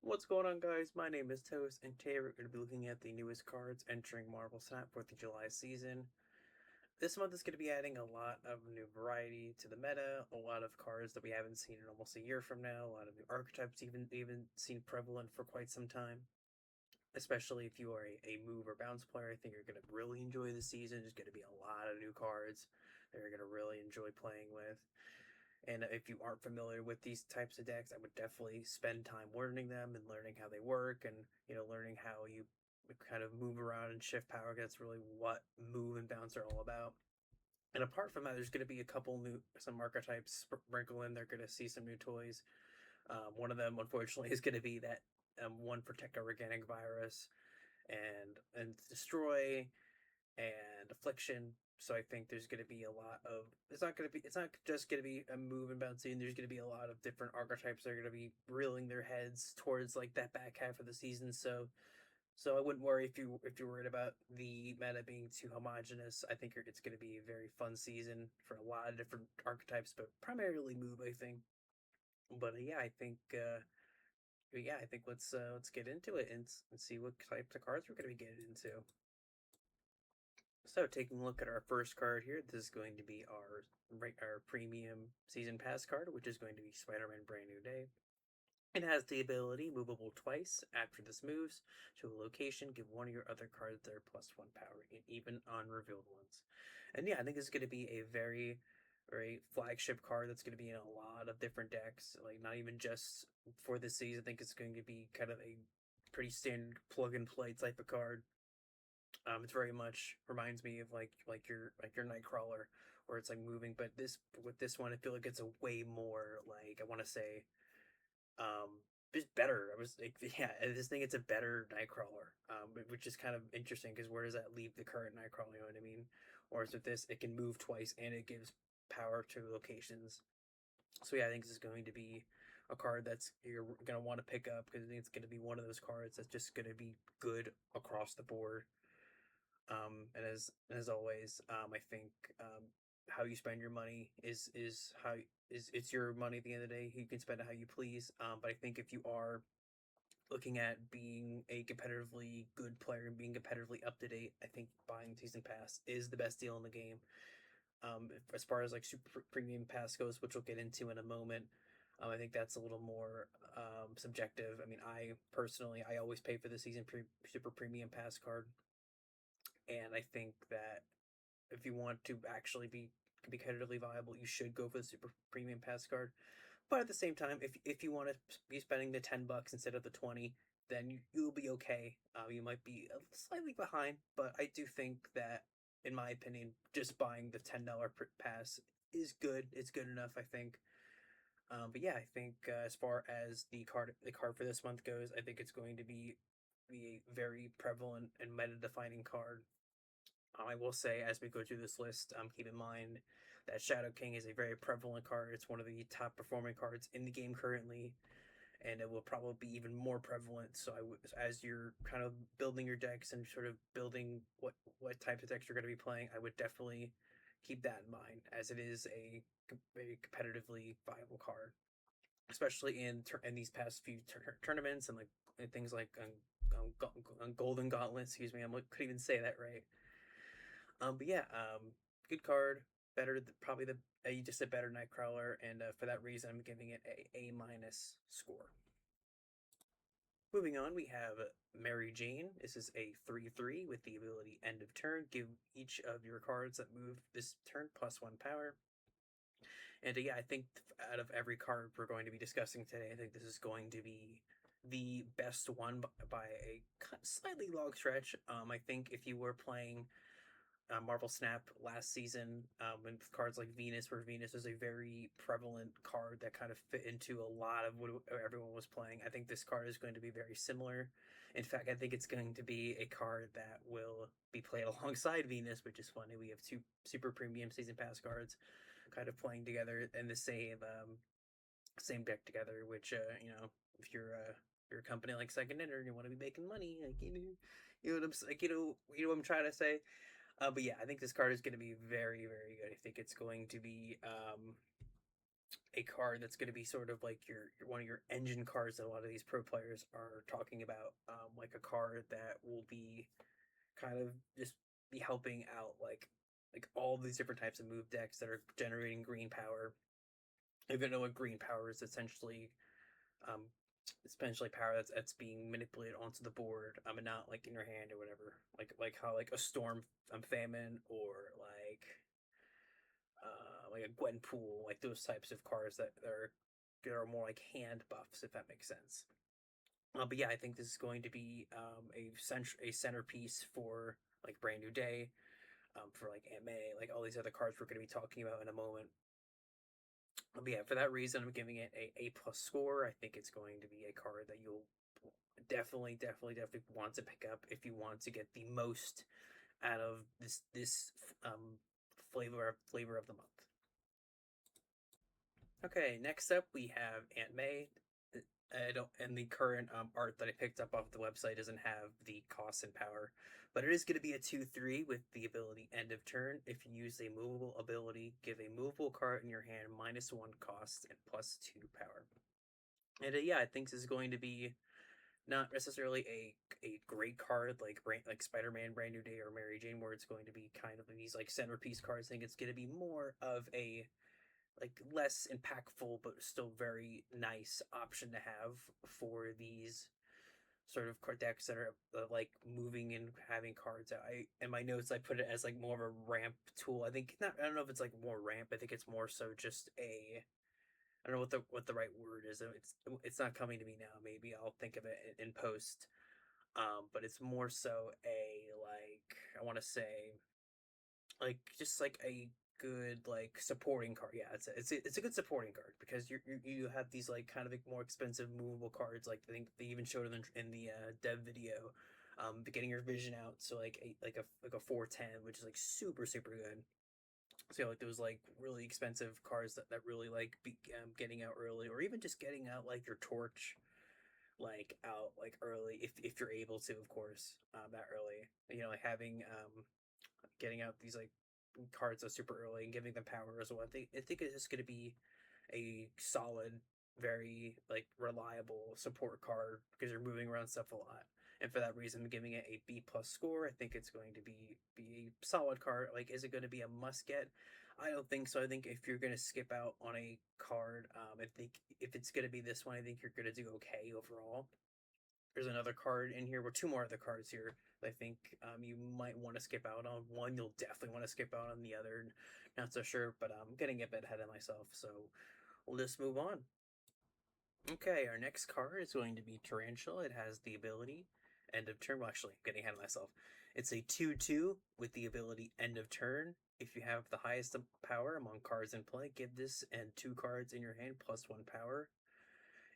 What's going on, guys? My name is Toast, and today we're going to be looking at the newest cards entering Marvel Snap 4th of July season. This month is going to be adding a lot of new variety to the meta, a lot of cards that we haven't seen in almost a year from now, a lot of new archetypes even seen prevalent for quite some time. Especially if you are a move or bounce player, I think you're going to really enjoy the season. There's going to be a lot of new cards that you're going to really enjoy playing with. And if you aren't familiar with these types of decks, I would definitely spend time learning them and learning how they work and, learning how you kind of move around and shift power. That's really what move and bounce are all about. And apart from that, there's going to be some archetypes sprinkle in. They're going to see some new toys. One of them, unfortunately, is going to be that one Protect Organic Virus and Destroy and Affliction. So I think there's going to be a lot of. It's not just going to be a move and bouncing. There's going to be a lot of different archetypes that are going to be reeling their heads towards like that back half of the season. So I wouldn't worry if you're worried about the meta being too homogenous. I think it's going to be a very fun season for a lot of different archetypes, but primarily move. I think. But yeah, I think. Yeah, I think let's get into it and see what types of cards we're going to be getting into. So, taking a look at our first card here, this is going to be our premium season pass card, which is going to be Spider-Man Brand New Day. It has the ability movable twice. After this moves to a location, give one of your other cards their +1 power, even on revealed ones. And yeah, I think this is going to be a very flagship card that's going to be in a lot of different decks. Like not even just for this season. I think it's going to be kind of a pretty standard plug and play type of card. It's very much reminds me of like your Nightcrawler, where it's like moving. But this one, I feel like it's a way more like I want to say, um, just better. I was like, yeah, this thing it's a better Nightcrawler, which is kind of interesting because where does that leave the current Nightcrawler? You know what I mean? Whereas with this, it can move twice and it gives power to locations. So yeah, I think this is going to be a card that's you're gonna want to pick up because I think it's gonna be one of those cards that's just gonna be good across the board. And as always, I think how you spend your money is how is it's your money at the end of the day. You can spend it how you please. But I think if you are looking at being a competitively good player and being competitively up to date, I think buying season pass is the best deal in the game. As far as like super premium pass goes, which we'll get into in a moment, I think that's a little more subjective. I mean, I always pay for the super premium pass card, and I think that if you want to actually be competitively viable, you should go for the super premium pass card. But at the same time, if you want to be spending the $10 instead of the 20, then you'll be okay. You might be slightly behind, but I do think that, in my opinion, just buying the $10 pass is good. It's good enough, I think. But yeah, I think as far as the card for this month goes, I think it's going to be a very prevalent and meta defining card. I will say, as we go through this list, keep in mind that Shadow King is a very prevalent card. It's one of the top performing cards in the game currently, and it will probably be even more prevalent. So, as you're kind of building your decks and sort of building what types of decks you're going to be playing, I would definitely keep that in mind, as it is a competitively viable card, especially in these past few tournaments and like and things like Golden Gauntlet. Excuse me, I couldn't even say that right. But yeah, good card. Probably the you just said better Nightcrawler, and for that reason, I'm giving it a minus score. Moving on, we have Mary Jane. This is a 3/3 with the ability End of Turn. Give each of your cards that move this turn +1 power. And yeah, I think out of every card we're going to be discussing today, I think this is going to be the best one by a slightly long stretch. I think if you were playing Marvel Snap last season, with cards like Venus, where Venus was a very prevalent card that kind of fit into a lot of what everyone was playing. I think this card is going to be very similar. In fact, I think it's going to be a card that will be played alongside Venus, which is funny. We have two super premium season pass cards kind of playing together in the same deck together. Which if you're a company like Second Dinner and you want to be making money, like you know what I'm like you know what I'm trying to say. But yeah, I think this card is going to be very, very good. I think it's going to be a card that's going to be sort of like your one of your engine cards that a lot of these pro players are talking about. Like a card that will be kind of just be helping out like all these different types of move decks that are generating green power. Even though what green power is um, essentially power that's being manipulated onto the board, and not like in your hand or whatever. Like how like a storm famine or like a Gwenpool, like those types of cards that are more like hand buffs, if that makes sense. But yeah, I think this is going to be a centerpiece for like Brand New Day, for like Aunt May, like all these other cards we're going to be talking about in a moment. But yeah, for that reason, I'm giving it a plus score. I think it's going to be a card that you'll definitely want to pick up if you want to get the most out of this flavor of the month. Okay, next up we have Aunt May. I don't, and the current art that I picked up off the website doesn't have the cost and power, but it is going to be a 2/3 with the ability End of Turn. If you use a movable ability, give a movable card in your hand -1 cost and +2 power. And yeah, I think this is going to be not necessarily a great card like Spider-Man Brand New Day or Mary Jane, where it's going to be kind of these like centerpiece cards. I think it's going to be more of a like less impactful but still very nice option to have for these sort of card decks that are like moving and having cards. I in my notes I put it as like more of a ramp tool. I think not. I don't know if it's like more ramp. I think it's more so just a. I don't know what the right word is. It's not coming to me now. Maybe I'll think of it in post. But it's more so a like I want to say like just like a good like supporting card. Yeah, it's a good supporting card because you have these like kind of like more expensive movable cards. Like I think they even showed it in the dev video. Getting your vision out, so like a 410, which is like super good. So like those like really expensive cards that really like getting out early, or even just getting out like your torch like out like early if you're able to, of course, that early. You know, like having getting out these like cards that super early and giving them power as well. I think it's just going to be a solid, very like reliable support card because you're moving around stuff a lot. And for that reason, I'm giving it a B+ score. I think it's going to be a solid card. Like, is it going to be a must get? I don't think so. I think if you're going to skip out on a card, I think if it's going to be this one, I think you're going to do okay overall. There's another card in here, or two more other cards here that I think you might want to skip out on. One you'll definitely want to skip out on. The other, not so sure, but I'm getting a bit ahead of myself, so we'll just move on. Okay, our next card is going to be Tarantula. It has the ability End of Turn. Well, actually, I'm getting ahead of myself. It's a 2/2 with the ability End of Turn. If you have the highest power among cards in play, give this and 2 cards in your hand +1 power.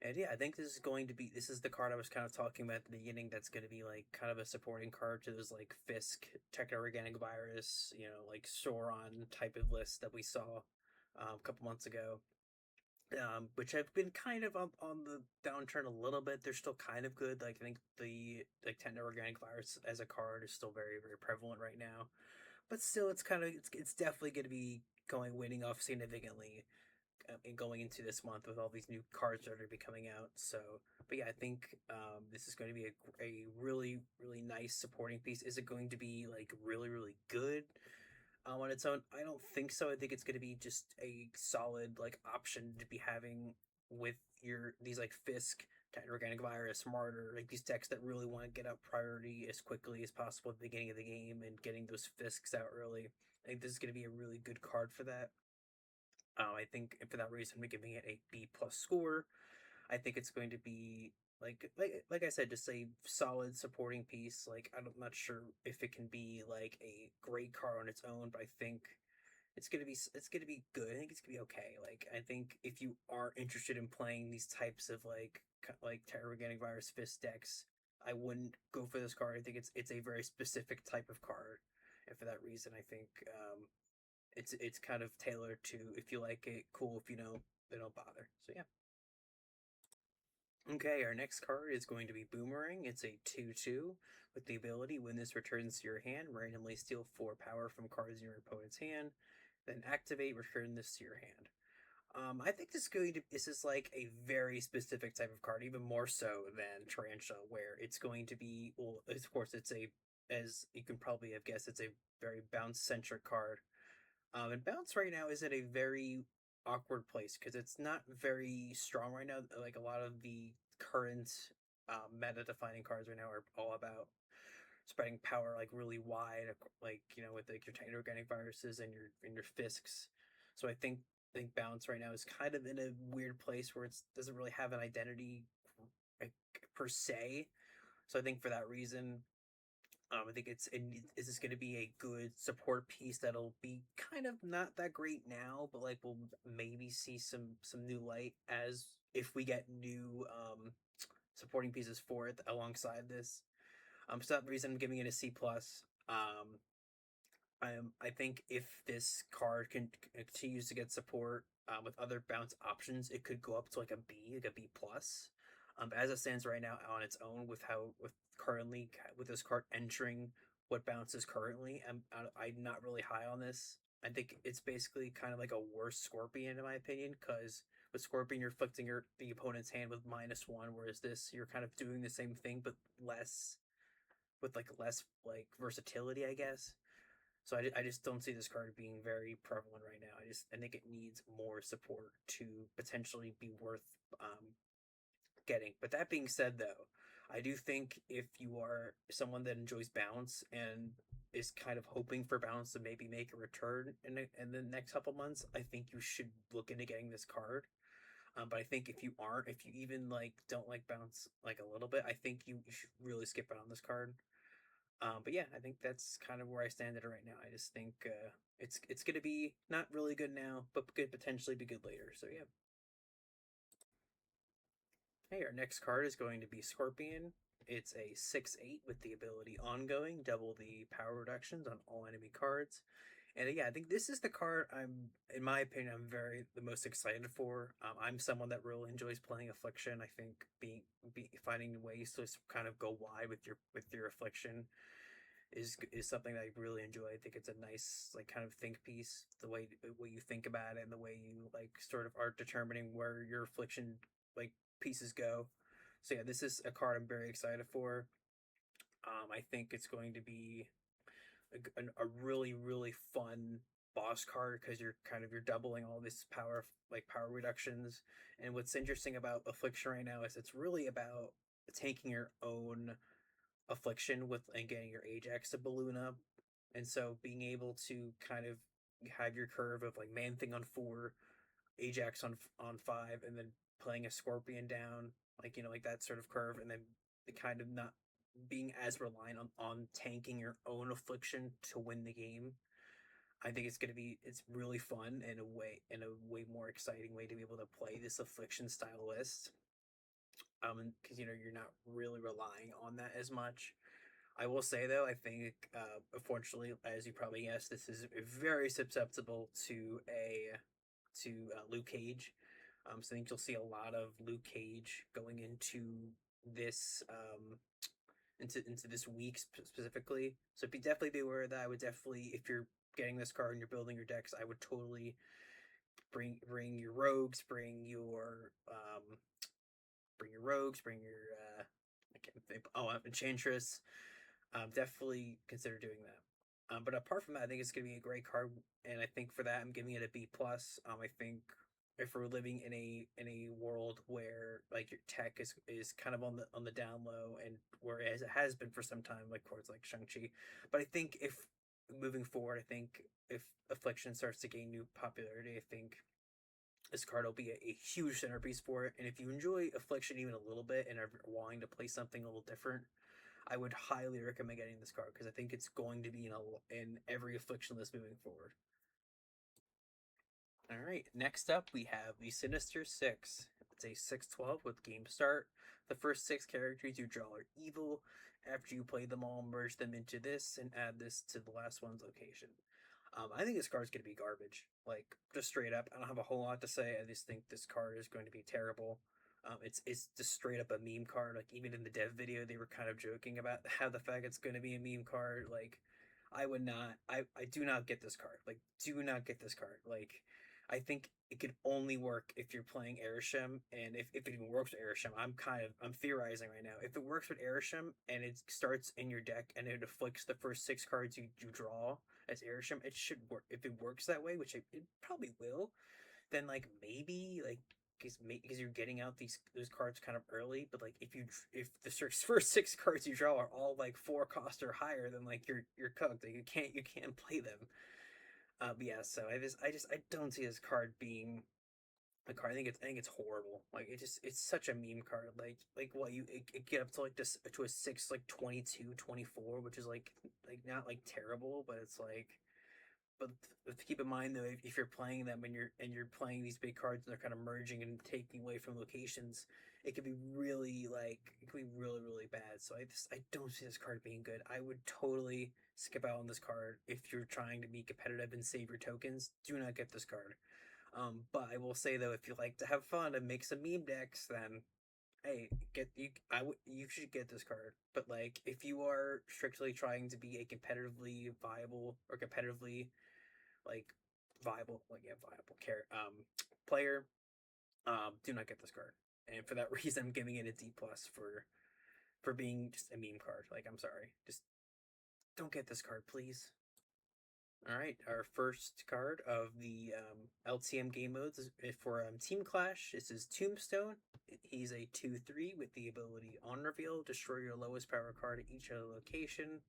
And yeah, I think this is the card I was kind of talking about at the beginning. That's going to be like kind of a supporting card to those like Fisk, Techno-Organic Virus, like Sauron type of list that we saw a couple months ago. Which have been kind of on the downturn a little bit. They're still kind of good. Like I think the like Techno-Organic Virus as a card is still very prevalent right now, but still it's definitely going to be winning off significantly and going into this month with all these new cards that are going to be coming out. So, but yeah, I think this is going to be a really nice supporting piece. Is it going to be like really good on its own? I don't think so. I think it's going to be just a solid like option to be having with these like Fisk, Organic Virus, Martyr, like these decks that really want to get up priority as quickly as possible at the beginning of the game and getting those Fisks out early. I think this is going to be a really good card for that. I think for that reason, we're giving it a B+ score. I think it's going to be like I said, just a solid supporting piece. Like I'm not sure if it can be like a great card on its own, but I think it's gonna be good. I think it's gonna be okay. Like I think if you are interested in playing these types of like Terra-Organic Virus Fist decks, I wouldn't go for this card. I think it's a very specific type of card, and for that reason, I think it's kind of tailored to if you like it, cool. If you don't, then don't bother. So yeah. Okay, our next card is going to be Boomerang. It's a 2/2 with the ability when this returns to your hand, randomly steal 4 power from cards in your opponent's hand, then activate, return this to your hand. I think this is like a very specific type of card, even more so than Tarantula, where it's going to be, well, of course, it's a, as you can probably have guessed, it's a very bounce centric card. And bounce right now is at a very awkward place because it's not very strong right now. Like a lot of the current meta defining cards right now are all about spreading power like really wide, like with like your tiny organic viruses and your fisks. So I think bounce right now is kind of in a weird place where it doesn't really have an identity, like, per se. So I think for that reason, I think is this going to be a good support piece that'll be kind of not that great now, but like we'll maybe see some new light as if we get new supporting pieces for it alongside this. For that reason, I'm giving it a C plus. I think if this card continues to get support with other bounce options, it could go up to like a B plus. As it stands right now on its own, with this card entering what bounces currently, I'm not really high on this. I think it's basically kind of like a worse Scorpion in my opinion, because with Scorpion you're afflicting the opponent's hand with -1, whereas this you're kind of doing the same thing but less, with like less like versatility, I guess. So I just don't see this card being very prevalent right now. I think it needs more support to potentially be worth getting. But that being said, though, I do think if you are someone that enjoys bounce and is kind of hoping for bounce to maybe make a return in the next couple months, I think you should look into getting this card. But I think if you even like don't like bounce like a little bit, I think you should really skip out on this card. But yeah, I think that's kind of where I stand at it right now. I just think it's gonna be not really good now, but could potentially be good later. So yeah. Hey, our next card is going to be Scorpion. It's a 6/8 with the ability Ongoing, double the power reductions on all enemy cards. And yeah, I think this is the card in my opinion, the most excited for. I'm someone that really enjoys playing Affliction. I think finding ways to kind of go wide with your Affliction is something that I really enjoy. I think it's a nice like kind of think piece. The way you think about it and the way you like sort of are determining where your Affliction like pieces go. So yeah, this is a card I'm very excited for. I think it's going to be a really fun boss card because you're doubling all this power reductions. And what's interesting about Affliction right now is it's really about taking your own Affliction with and getting your Ajax to balloon up. And so being able to kind of have your curve of like Man Thing on 4, Ajax on 5, and then playing a Scorpion down, like that sort of curve, and then the kind of not being as reliant on tanking your own Affliction to win the game. I think it's really fun in a way more exciting way to be able to play this Affliction style list. Because you're not really relying on that as much. I will say though, I think unfortunately, as you probably guessed, this is very susceptible to Luke Cage. So I think you'll see a lot of Luke Cage going into this into this week specifically. So definitely be aware of that. I would definitely, if you're getting this card and you're building your decks, I would totally bring your rogues, bring your rogues, bring your I can't think. Oh, Enchantress. Definitely consider doing that. But apart from that, I think it's gonna be a great card, and I think for that, I'm giving it a B plus. I think if we're living in a world where like your tech is kind of on the down low, and whereas it has been for some time, like cards like Shang-Chi, but I think if moving forward, I think if Affliction starts to gain new popularity, I think this card will be a huge centerpiece for it. And if you enjoy Affliction even a little bit and are wanting to play something a little different, I would highly recommend getting this card because I think it's going to be in every Affliction list moving forward. All right, next up we have the Sinister Six. It's a 6/12 with game start. The first 6 characters you draw are evil. After you play them all, merge them into this and add this to the last one's location. I think this card's going to be garbage. Like, just straight up. I don't have a whole lot to say. I just think this card is going to be terrible. It's just straight up a meme card. Like, even in the dev video, they were kind of joking about how the fact it's going to be a meme card. Like, I do not get this card. Like, do not get this card. Like, I think it could only work if you're playing Airsham, and if it even works with Airsham, I'm theorizing right now. If it works with Airsham and it starts in your deck and it afflicts the first 6 cards you draw as Airsham, it should work. If it works that way, which it probably will, then like maybe like because you're getting out those cards kind of early, but like if the first 6 cards you draw are all like 4 cost or higher, then like you're cooked. Like you can't play them. But yeah, so I don't see this card being a card. I think it's horrible. Like it's such a meme card. Like what it get up to like this to a 6 like 22, 24, which is like not like terrible, but it's like but keep in mind though, if you're playing them and you're playing these big cards and they're kind of merging and taking away from locations, it could be really it could be really really bad. So I don't see this card being good. I would totally skip out on this card if you're trying to be competitive and save your tokens. Do not get this card. But I will say though, if you like to have fun and make some meme decks, then hey, you should get this card. But like, if you are strictly trying to be a competitively viable or competitively like viable, like yeah, viable player, do not get this card. And for that reason, I'm giving it a D plus for being just a meme card. Like, I'm sorry, just don't get this card, please. All right, our first card of the LTM game modes is for Team Clash. This is Tombstone. He's a 2/3 with the ability On Reveal, destroy your lowest power card at each other location.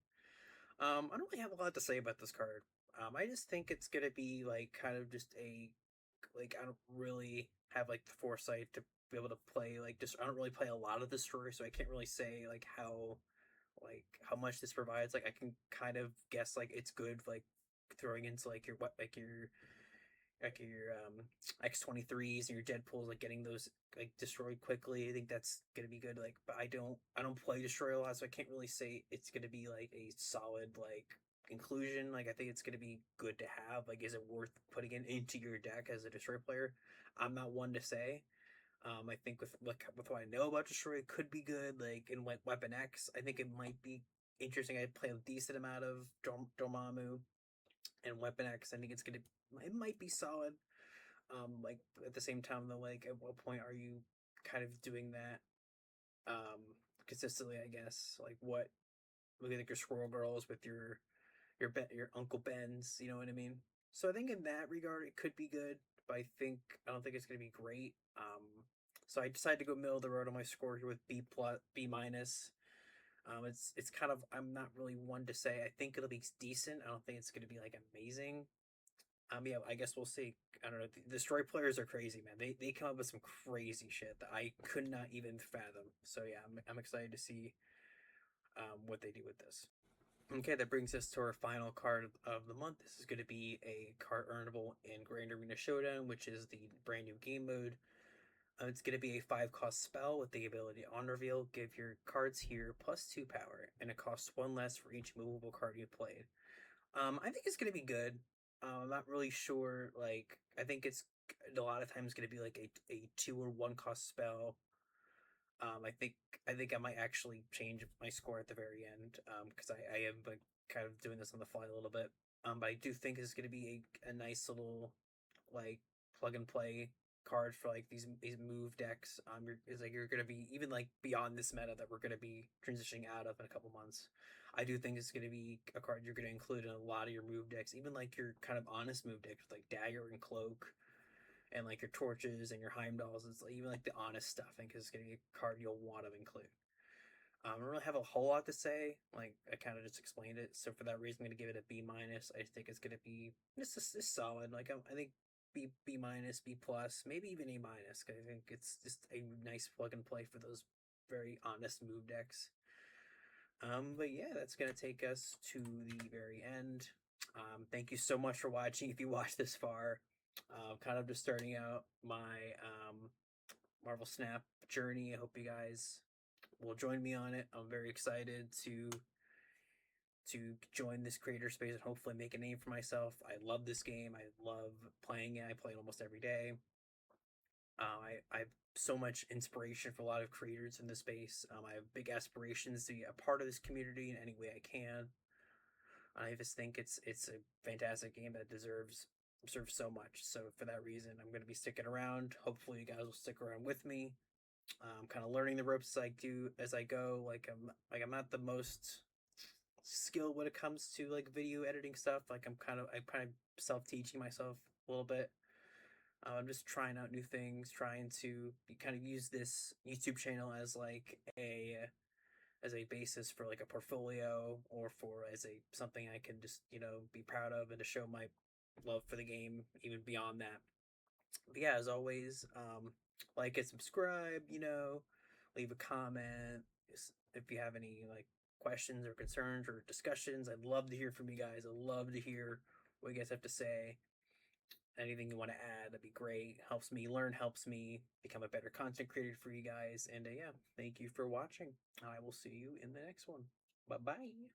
I don't really have a lot to say about this card. I just think it's gonna be like kind of just I don't really have like the foresight to be able to play like just I don't really play a lot of Destroyer, so I can't really say how much this provides. Like I can kind of guess like it's good like throwing into like your what like your X23s and your Deadpools, like getting those like destroyed quickly. I think that's gonna be good. Like, but I don't play Destroy a lot, so I can't really say it's gonna be like a solid like inclusion. Like I think it's gonna be good to have. Like, is it worth putting it into your deck as a Destroy player? I'm not one to say. I think with what I know about Destroy, it could be good. Like in Weapon X, I think it might be interesting. I play a decent amount of Dormammu and Weapon X. I think it might be solid. Like at the same time though, like at what point are you kind of doing that consistently? I guess like what look at like your Squirrel Girls with your Uncle Ben's. You know what I mean? So I think in that regard it could be good, but I don't think it's gonna be great. So I decided to go middle of the road on my score here with B plus B minus. It's kind of I'm not really one to say. I think it'll be decent. I don't think it's gonna be like amazing. Yeah, I guess we'll see. I don't know. The Destroy players are crazy, man. They come up with some crazy shit that I could not even fathom. So yeah, I'm excited to see what they do with this. Okay, that brings us to our final card of the month. This is going to be a card earnable in Grand Arena Showdown, which is the brand new game mode. It's going to be a 5 cost spell with the ability On Reveal. Give your cards here +2 power, and it costs 1 less for each movable card you played. I think it's gonna be good. I'm not really sure. Like, I think it's a lot of times gonna be like a 2 or 1 cost spell. I think I might actually change my score at the very end. Because I am like kind of doing this on the fly a little bit. But I do think it's gonna be a nice little like plug and play card for like these move decks. Is like you're gonna be even like beyond this meta that we're gonna be transitioning out of in a couple months. I do think it's gonna be a card you're gonna include in a lot of your move decks, even like your kind of honest move decks with like Dagger and Cloak and like your torches and your Heimdalls. It's like, even like the honest stuff. I think it's gonna be a card you'll want to include. I don't really have a whole lot to say. Like I kind of just explained it, so for that reason, I'm gonna give it a B minus. I think it's gonna be just solid. Like I think B minus, B plus, maybe even A minus. I think it's just a nice plug and play for those very honest move decks. But yeah, that's gonna take us to the very end. Thank you so much for watching. If you watched this far, kind of just starting out my Marvel Snap journey. I hope you guys will join me on it. I'm very excited to join this creator space and hopefully make a name for myself. I love this game. I love playing it. I play it almost every day. I have so much inspiration for a lot of creators in the space. I have big aspirations to be a part of this community in any way I can. I just think it's a fantastic game that deserves serve so much. So for that reason, I'm going to be sticking around. Hopefully, you guys will stick around with me. Kind of learning the ropes as I go. I'm not the most skilled when it comes to like video editing stuff. I'm kind of self teaching myself a little bit. I'm just trying out new things, trying to kind of use this YouTube channel as like a basis for like a portfolio, or for as a something I can just be proud of, and to show my love for the game even beyond that. But yeah, as always, like and subscribe. Leave a comment if you have any like questions or concerns or discussions. I'd love to hear from you guys. I'd love to hear what you guys have to say. Anything you want to add, that'd be great. Helps me learn, helps me become a better content creator for you guys. And yeah, thank you for watching. I will see you in the next one. Bye bye.